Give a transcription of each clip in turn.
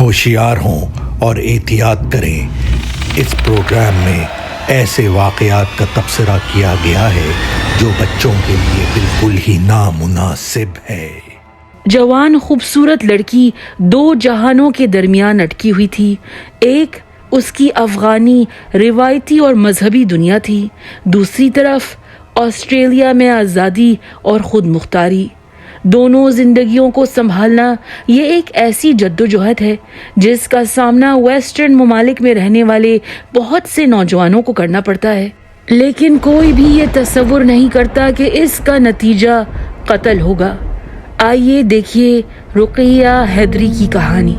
ہوشیار ہوں اور احتیاط کریں۔ اس پروگرام میں ایسے واقعات کا تبصرہ کیا گیا ہے جو بچوں کے لیے بالکل ہی نامناسب ہے۔ جوان خوبصورت لڑکی دو جہانوں کے درمیان اٹکی ہوئی تھی۔ ایک اس کی افغانی روایتی اور مذہبی دنیا تھی، دوسری طرف آسٹریلیا میں آزادی اور خود مختاری۔ دونوں زندگیوں کو سنبھالنا یہ ایک ایسی جدوجہد ہے جس کا سامنا ویسٹرن ممالک میں رہنے والے بہت سے نوجوانوں کو کرنا پڑتا ہے، لیکن کوئی بھی یہ تصور نہیں کرتا کہ اس کا نتیجہ قتل ہوگا۔ آئیے دیکھیے رقیہ حیدری کی کہانی۔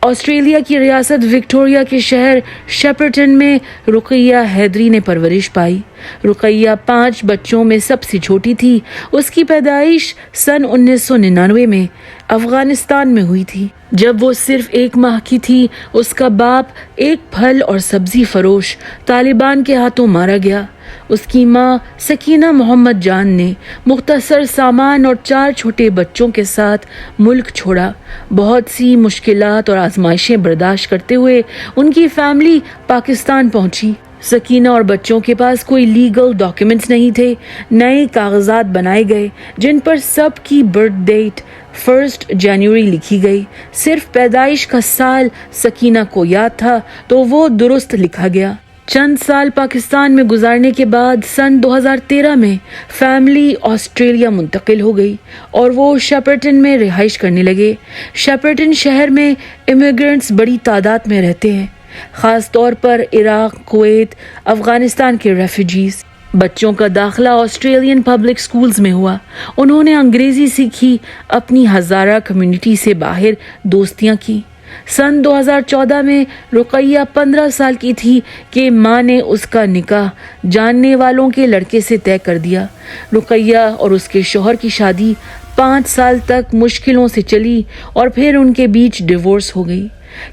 آسٹریلیا کی ریاست وکٹوریا کے شہر شیپرٹن میں رقیہ حیدری نے پرورش پائی۔ رقیہ 5 بچوں میں سب سے چھوٹی تھی۔ اس کی پیدائش سن 1999 میں افغانستان میں ہوئی تھی۔ جب وہ صرف 1 ماہ کی تھی، اس کا باپ ایک پھل اور سبزی فروش طالبان کے ہاتھوں مارا گیا۔ اس کی ماں سکینہ محمد جان نے مختصر سامان اور 4 چھوٹے بچوں کے ساتھ ملک چھوڑا۔ بہت سی مشکلات اور آزمائشیں برداشت کرتے ہوئے ان کی فیملی پاکستان پہنچی۔ سکینہ اور بچوں کے پاس کوئی لیگل ڈاکیومنٹس نہیں تھے۔ نئے کاغذات بنائے گئے جن پر سب کی برتھ ڈیٹ 1 جنوری لکھی گئی۔ صرف پیدائش کا سال سکینہ کو یاد تھا تو وہ درست لکھا گیا۔ چند سال پاکستان میں گزارنے کے بعد سن 2013 میں فیملی آسٹریلیا منتقل ہو گئی اور وہ شیپرٹن میں رہائش کرنے لگے۔ شیپرٹن شہر میں امیگرنٹس بڑی تعداد میں رہتے ہیں، خاص طور پر عراق، کویت، افغانستان کے ریفیوجیز۔ بچوں کا داخلہ آسٹریلین پبلک سکولز میں ہوا۔ انہوں نے انگریزی سیکھی، اپنی ہزارہ کمیونٹی سے باہر دوستیاں کی۔ سن 2014 میں رقیہ 15 سال کی تھی کہ ماں نے اس کا نکاح جاننے والوں کے لڑکے سے طے کر دیا۔ رقیہ اور اس کے شوہر کی شادی 5 سال تک مشکلوں سے چلی اور پھر ان کے بیچ ڈیورس ہو گئی۔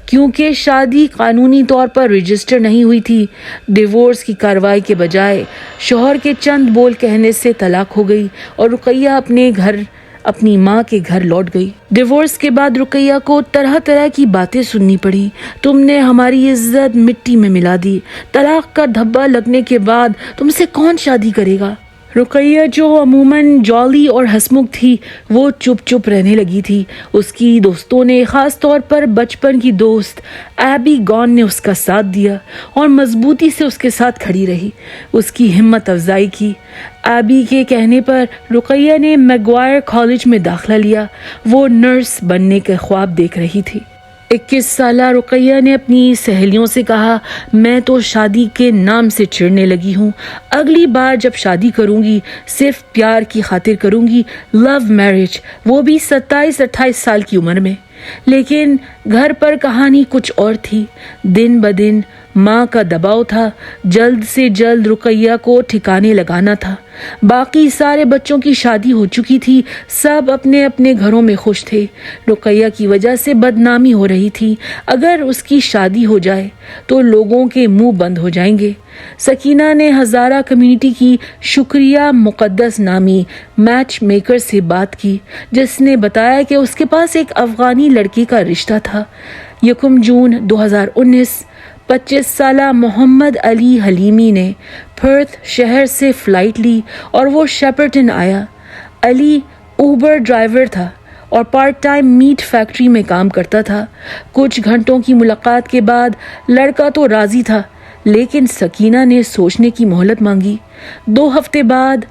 کیونکہ شادی قانونی طور پر رجسٹر نہیں ہوئی تھی، ڈیورس کی کارروائی کے بجائے شوہر کے چند بول کہنے سے طلاق ہو گئی اور رقیہ اپنی ماں کے گھر لوٹ گئی۔ ڈیورس کے بعد رقیہ کو طرح طرح کی باتیں سننی پڑی۔ تم نے ہماری عزت مٹی میں ملا دی، طلاق کا دھبا لگنے کے بعد تم سے کون شادی کرے گا؟ رقیہ جو عموماً جالی اور ہنسمکھ تھی، وہ چپ چپ رہنے لگی تھی۔ اس کی دوستوں نے، خاص طور پر بچپن کی دوست ایبی گون نے اس کا ساتھ دیا اور مضبوطی سے اس کے ساتھ کھڑی رہی، اس کی ہمت افزائی کی۔ ایبی کے کہنے پر رقیہ نے میگوائر کالج میں داخلہ لیا۔ وہ نرس بننے کے خواب دیکھ رہی تھی۔ 21 سالہ رقیہ نے اپنی سہیلیوں سے کہا، میں تو شادی کے نام سے چڑھنے لگی ہوں۔ اگلی بار جب شادی کروں گی صرف پیار کی خاطر کروں گی، لو میرج، وہ بھی 27-28 سال کی عمر میں۔ لیکن گھر پر کہانی کچھ اور تھی۔ دن بدن ماں کا دباؤ تھا، جلد سے جلد رقیہ کو ٹھکانے لگانا تھا۔ باقی سارے بچوں کی شادی ہو چکی تھی، سب اپنے اپنے گھروں میں خوش تھے۔ رقیہ کی وجہ سے بدنامی ہو رہی تھی۔ اگر اس کی شادی ہو جائے تو لوگوں کے منہ بند ہو جائیں گے۔ سکینہ نے ہزارہ کمیونٹی کی شکریہ مقدس نامی میچ میکر سے بات کی، جس نے بتایا کہ اس کے پاس ایک افغانی لڑکی کا رشتہ تھا۔ 1 جون 2019 25 سالہ محمد علی حلیمی نے پرتھ شہر سے فلائٹ لی اور وہ شیپرٹن آیا۔ علی اوبر ڈرائیور تھا اور پارٹ ٹائم میٹ فیکٹری میں کام کرتا تھا۔ کچھ گھنٹوں کی ملاقات کے بعد لڑکا تو راضی تھا، لیکن سکینہ نے سوچنے کی مہلت مانگی۔ 2 ہفتے بعد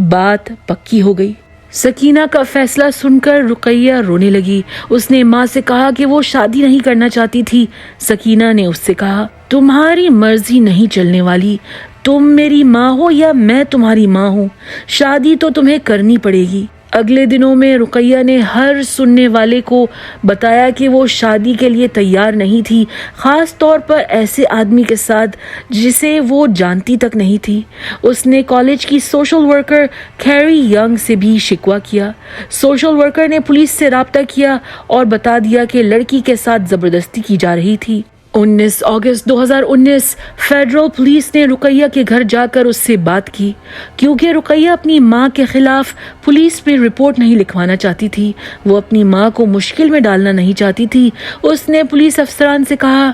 بات پکی ہو گئی۔ سکینہ کا فیصلہ سن کر رقیہ رونے لگی۔ اس نے ماں سے کہا کہ وہ شادی نہیں کرنا چاہتی تھی۔ سکینہ نے اس سے کہا، تمہاری مرضی نہیں چلنے والی، تم میری ماں ہو یا میں تمہاری ماں ہوں، شادی تو تمہیں کرنی پڑے گی۔ اگلے دنوں میں رقیہ نے ہر سننے والے کو بتایا کہ وہ شادی کے لیے تیار نہیں تھی، خاص طور پر ایسے آدمی کے ساتھ جسے وہ جانتی تک نہیں تھی۔ اس نے کالج کی سوشل ورکر کیری ینگ سے بھی شکوہ کیا۔ سوشل ورکر نے پولیس سے رابطہ کیا اور بتا دیا کہ لڑکی کے ساتھ زبردستی کی جا رہی تھی۔ 19 اگست 2019 فیڈرل پولیس نے رقیہ کے گھر جا کر اس سے بات کی، کیونکہ رقیہ اپنی ماں کے خلاف پولیس میں رپورٹ نہیں لکھوانا چاہتی تھی۔ وہ اپنی ماں کو مشکل میں ڈالنا نہیں چاہتی تھی۔ اس نے پولیس افسران سے کہا،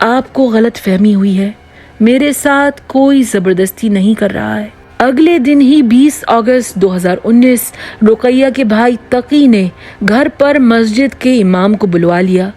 آپ کو غلط فہمی ہوئی ہے، میرے ساتھ کوئی زبردستی نہیں کر رہا ہے۔ اگلے دن ہی 20 اگست 2019 رقیہ کے بھائی تقی نے گھر پر مسجد کے امام کو بلوا لیا۔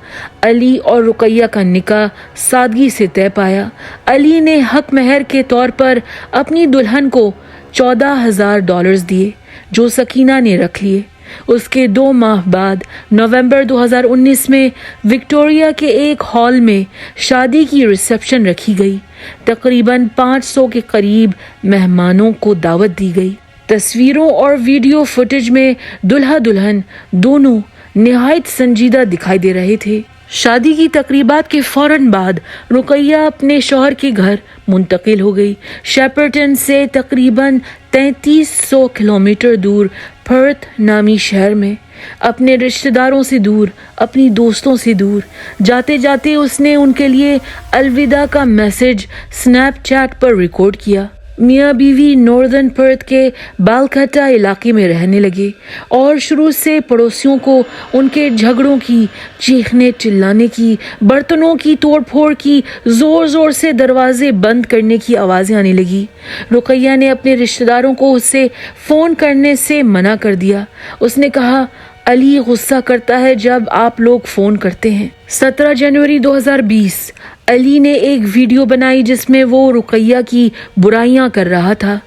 علی اور رقیہ کا نکاح سادگی سے طے پایا۔ علی نے حق مہر کے طور پر اپنی دلہن کو $14,000 دیے جو سکینہ نے رکھ لیے۔ اس کے 2 ماہ بعد نومبر 2019 میں وکٹوریہ کے ایک ہال میں شادی کی ریسیپشن رکھی گئی۔ تقریباً 500 کے قریب مہمانوں کو دعوت دی گئی۔ تصویروں اور ویڈیو فوٹیج میں دلہا دلہن دونوں نہایت سنجیدہ دکھائی دے رہے تھے۔ شادی کی تقریبات کے فوراً بعد رقیہ اپنے شوہر کے گھر منتقل ہو گئی۔ شیپرٹن سے تقریباً 3300 کلومیٹر دور پرتھ نامی شہر میں، اپنے رشتہ داروں سے دور، اپنی دوستوں سے دور۔ جاتے جاتے اس نے ان کے لیے الوداع کا میسج سنیپ چیٹ پر ریکارڈ کیا۔ میاں بیوی ناردرن پرتھ کے بالکٹا علاقے میں رہنے لگے اور شروع سے پڑوسیوں کو ان کے جھگڑوں کی، چیخنے چلانے کی، برتنوں کی توڑ پھوڑ کی، زور زور سے دروازے بند کرنے کی آوازیں آنے لگی۔ رقیہ نے اپنے رشتہ داروں کو اسے فون کرنے سے منع کر دیا۔ اس نے کہا، علی غصہ کرتا ہے جب آپ لوگ فون کرتے ہیں۔ 17 جنوری 2020 علی نے ایک ویڈیو بنائی جس میں وہ رقیہ کی برائیاں کر رہا تھا۔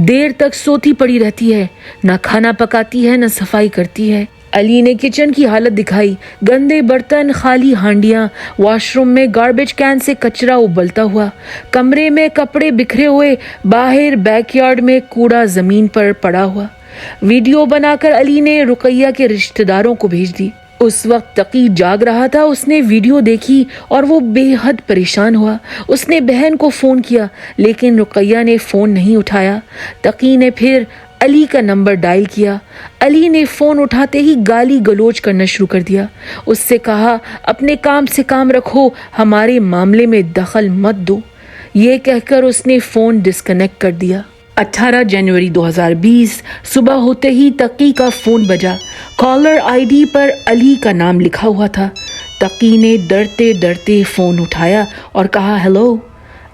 دیر تک سوتی پڑی رہتی ہے، نہ کھانا پکاتی ہے، نہ صفائی کرتی ہے۔ علی نے کچن کی حالت دکھائی، گندے برتن، خالی ہانڈیاں، واش روم میں گاربیج کین سے کچرا ابلتا ہوا، کمرے میں کپڑے بکھرے ہوئے، باہر بیک یارڈ میں کوڑا زمین پر پڑا ہوا۔ ویڈیو بنا کر علی نے رقیہ کے رشتہ داروں کو بھیج دی۔ اس وقت تقی جاگ رہا تھا۔ اس نے ویڈیو دیکھی اور وہ بے حد پریشان ہوا۔ اس نے بہن کو فون کیا لیکن رقیہ نے فون نہیں اٹھایا۔ تقی نے پھر علی کا نمبر ڈائل کیا۔ علی نے فون اٹھاتے ہی گالی گلوچ کرنا شروع کر دیا۔ اس سے کہا، اپنے کام سے کام رکھو، ہمارے معاملے میں دخل مت دو۔ یہ کہہ کر اس نے فون ڈسکنیکٹ کر دیا۔ 18 جنوری 2020 صبح ہوتے ہی تقی کا فون بجا۔ کالر آئی ڈی پر علی کا نام لکھا ہوا تھا۔ تقی نے ڈرتے ڈرتے فون اٹھایا اور کہا، ہیلو۔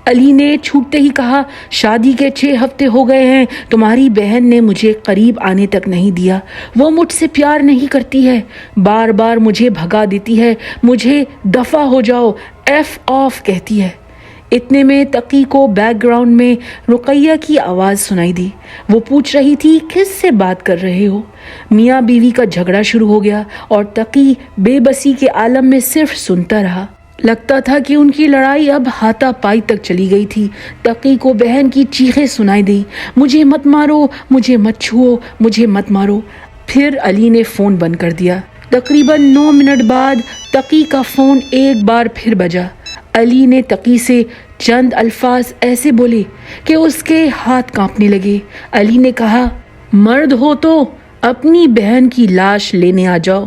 علی نے چھوٹتے ہی کہا، شادی کے 6 ہفتے ہو گئے ہیں، تمہاری بہن نے مجھے قریب آنے تک نہیں دیا، وہ مجھ سے پیار نہیں کرتی ہے، بار بار مجھے بھگا دیتی ہے، مجھے دفع ہو جاؤ، ایف آف کہتی ہے۔ اتنے میں تقی کو بیک گراؤنڈ میں رقیہ کی آواز سنائی دی۔ وہ پوچھ رہی تھی، کس سے بات کر رہے ہو؟ میاں بیوی کا جھگڑا شروع ہو گیا اور تقی بے بسی کے عالم میں صرف سنتا رہا۔ لگتا تھا کہ ان کی لڑائی اب ہاتھا پائی تک چلی گئی تھی۔ تقی کو بہن کی چیخیں سنائی دیں، مجھے مت مارو، مجھے مت چھوؤ، مجھے مت مارو۔ پھر علی نے فون بند کر دیا۔ تقریباً 9 منٹ بعد تقی کا فون ایک بار پھر بجا۔ علی نے تقی سے چند الفاظ ایسے بولے کہ اس کے ہاتھ کانپنے لگے۔ علی نے کہا، مرد ہو تو اپنی بہن کی لاش لینے آ جاؤ۔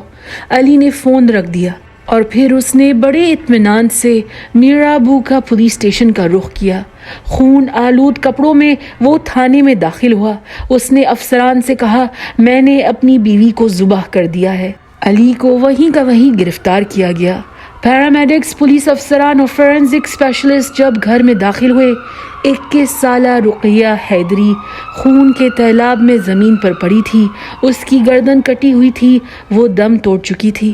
علی نے فون رکھ دیا اور پھر اس نے بڑے اطمینان سے میرابو کا پولیس اسٹیشن کا رخ کیا۔ خون آلود کپڑوں میں وہ تھانے میں داخل ہوا۔ اس نے افسران سے کہا، میں نے اپنی بیوی کو ذبح کر دیا ہے۔ علی کو وہیں کا وہیں گرفتار کیا گیا۔ پیرامیڈکس، پولیس افسران اور فورینزک اسپیشلسٹ جب گھر میں داخل ہوئے، 21 سالہ رقیہ حیدری خون کے تیلاب میں زمین پر پڑی تھی۔ اس کی گردن کٹی ہوئی تھی، وہ دم توڑ چکی تھی۔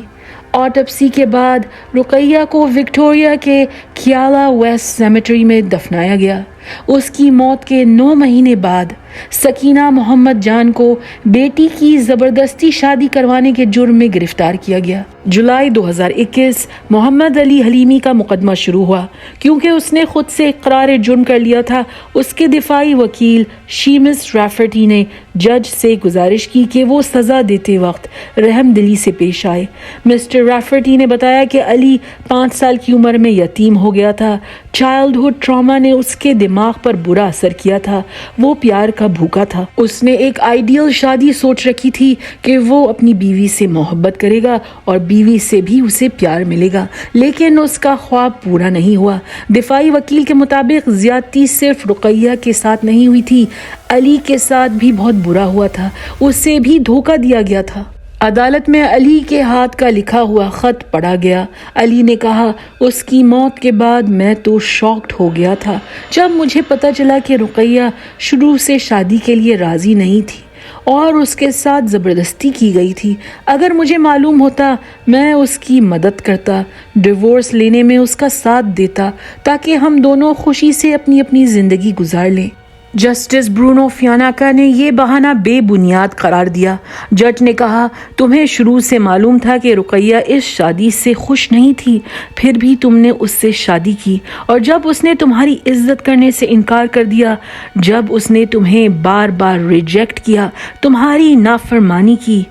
آٹوپسی کے بعد رقیہ کو وکٹوریہ کے کیالا ویسٹ سیمیٹری میں دفنایا گیا۔ اس کی موت کے 9 مہینے بعد سکینہ محمد جان کو بیٹی کی زبردستی شادی کروانے کے جرم میں گرفتار کیا گیا۔ جولائی 2021 محمد علی حلیمی کا مقدمہ شروع ہوا کیونکہ اس نے خود سے اقرار جرم کر لیا تھا۔ اس کے دفاعی وکیل شیمس رافرٹی نے جج سے گزارش کی کہ وہ سزا دیتے وقت رحم دلی سے پیش آئے۔ مسٹر رافرٹی نے بتایا کہ علی 5 سال کی عمر میں یتیم ہو گیا تھا۔ چائلڈہڈ ٹراما نے اس کے دماغ پر برا اثر کیا تھا۔ وہ پیار کا بھوکا تھا۔ اس نے ایک آئیڈیل شادی سوچ رکھی تھی کہ وہ اپنی بیوی سے محبت کرے گا اور بیوی سے بھی اسے پیار ملے گا، لیکن اس کا خواب پورا نہیں ہوا۔ دفاعی وکیل کے مطابق زیادتی صرف رقیہ کے ساتھ نہیں ہوئی تھی، علی کے ساتھ بھی بہت برا ہوا تھا، اسے بھی دھوکہ دیا گیا تھا۔ عدالت میں علی کے ہاتھ کا لکھا ہوا خط پڑھا گیا۔ علی نے کہا، اس کی موت کے بعد میں تو شاکڈ ہو گیا تھا جب مجھے پتہ چلا کہ رقیہ شروع سے شادی کے لیے راضی نہیں تھی اور اس کے ساتھ زبردستی کی گئی تھی۔ اگر مجھے معلوم ہوتا میں اس کی مدد کرتا، ڈیورس لینے میں اس کا ساتھ دیتا تاکہ ہم دونوں خوشی سے اپنی اپنی زندگی گزار لیں۔ جسٹس برونو فیاناکا نے یہ بہانہ بے بنیاد قرار دیا۔ جج نے کہا، تمہیں شروع سے معلوم تھا کہ رقیہ اس شادی سے خوش نہیں تھی، پھر بھی تم نے اس سے شادی کی، اور جب اس نے تمہاری عزت کرنے سے انکار کر دیا، جب اس نے تمہیں بار بار ریجیکٹ کیا، تمہاری نافرمانی کی،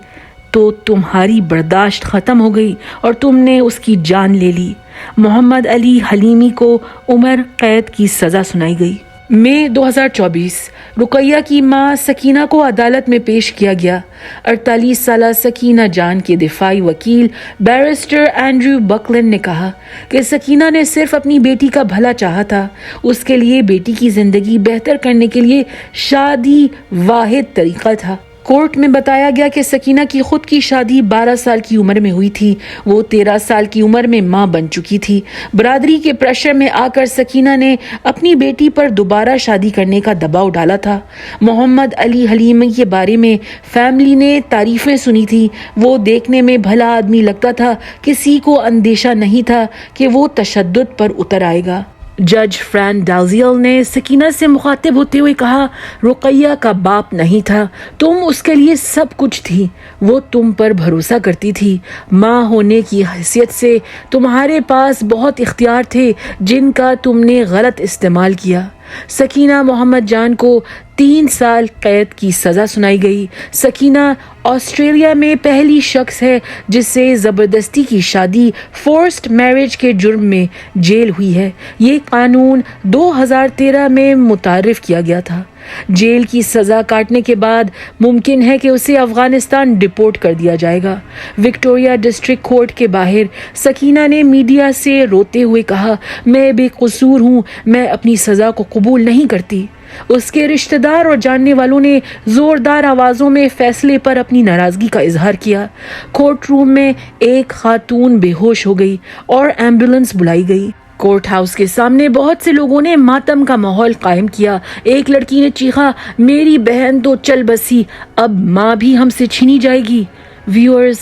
تو تمہاری برداشت ختم ہو گئی اور تم نے اس کی جان لے لی۔ محمد علی حلیمی کو عمر قید کی سزا سنائی گئی۔ مئی 2024 رقیہ کی ماں سکینہ کو عدالت میں پیش کیا گیا۔ 48 سالہ سکینہ جان کے دفاعی وکیل بیرسٹر اینڈریو بکلن نے کہا کہ سکینہ نے صرف اپنی بیٹی کا بھلا چاہا تھا۔ اس کے لیے بیٹی کی زندگی بہتر کرنے کے لیے شادی واحد طریقہ تھا۔ کورٹ میں بتایا گیا کہ سکینہ کی خود کی شادی 12 سال کی عمر میں ہوئی تھی۔ وہ 13 سال کی عمر میں ماں بن چکی تھی۔ برادری کے پریشر میں آ کر سکینہ نے اپنی بیٹی پر دوبارہ شادی کرنے کا دباؤ ڈالا تھا۔ محمد علی حلیمی کے بارے میں فیملی نے تعریفیں سنی تھی۔ وہ دیکھنے میں بھلا آدمی لگتا تھا، کسی کو اندیشہ نہیں تھا کہ وہ تشدد پر اتر آئے گا۔ جج فرین ڈالزیل نے سکینہ سے مخاطب ہوتے ہوئے کہا، رقیہ کا باپ نہیں تھا، تم اس کے لیے سب کچھ تھی، وہ تم پر بھروسہ کرتی تھی۔ ماں ہونے کی حیثیت سے تمہارے پاس بہت اختیار تھے جن کا تم نے غلط استعمال کیا۔ سکینہ محمد جان کو 3 سال قید کی سزا سنائی گئی۔ سکینہ آسٹریلیا میں پہلی شخص ہے جسے زبردستی کی شادی فورسڈ میرج کے جرم میں جیل ہوئی ہے۔ یہ قانون 2013 میں متعارف کیا گیا تھا۔ جیل کی سزا کاٹنے کے بعد ممکن ہے کہ اسے افغانستان ڈپورٹ کر دیا جائے گا۔ وکٹوریہ ڈسٹرکٹ کورٹ کے باہر سکینہ نے میڈیا سے روتے ہوئے کہا، میں بے قصور ہوں، میں اپنی سزا کو قبول نہیں کرتی۔ اس کے رشتہ دار اور جاننے والوں نے زوردار آوازوں میں فیصلے پر اپنی ناراضگی کا اظہار کیا۔ کورٹ روم میں ایک خاتون بے ہوش ہو گئی اور ایمبولینس بلائی گئی۔ کورٹ ہاؤس کے سامنے بہت سے لوگوں نے ماتم کا ماحول قائم کیا۔ ایک لڑکی نے چیخا، میری بہن تو چل بسی، اب ماں بھی ہم سے چھینی جائے گی۔ ویورز،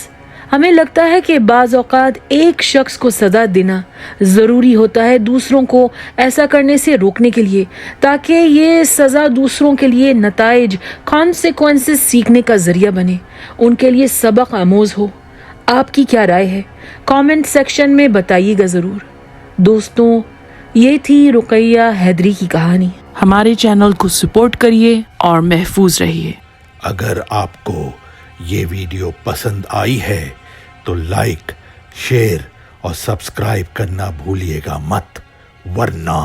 ہمیں لگتا ہے کہ بعض اوقات ایک شخص کو سزا دینا ضروری ہوتا ہے دوسروں کو ایسا کرنے سے روکنے کے لیے، تاکہ یہ سزا دوسروں کے لیے نتائج کانسیکوینسز سیکھنے کا ذریعہ بنے، ان کے لیے سبق آموز ہو۔ آپ کی کیا رائے ہے؟ کامنٹ سیکشن میں بتائیے گا ضرور۔ دوستوں، یہ تھی رقیہ حیدری کی کہانی۔ ہمارے چینل کو سپورٹ کریے اور محفوظ رہیے۔ اگر آپ کو یہ ویڈیو پسند آئی ہے تو لائک، شیئر اور سبسکرائب کرنا بھولیے گا مت، ورنہ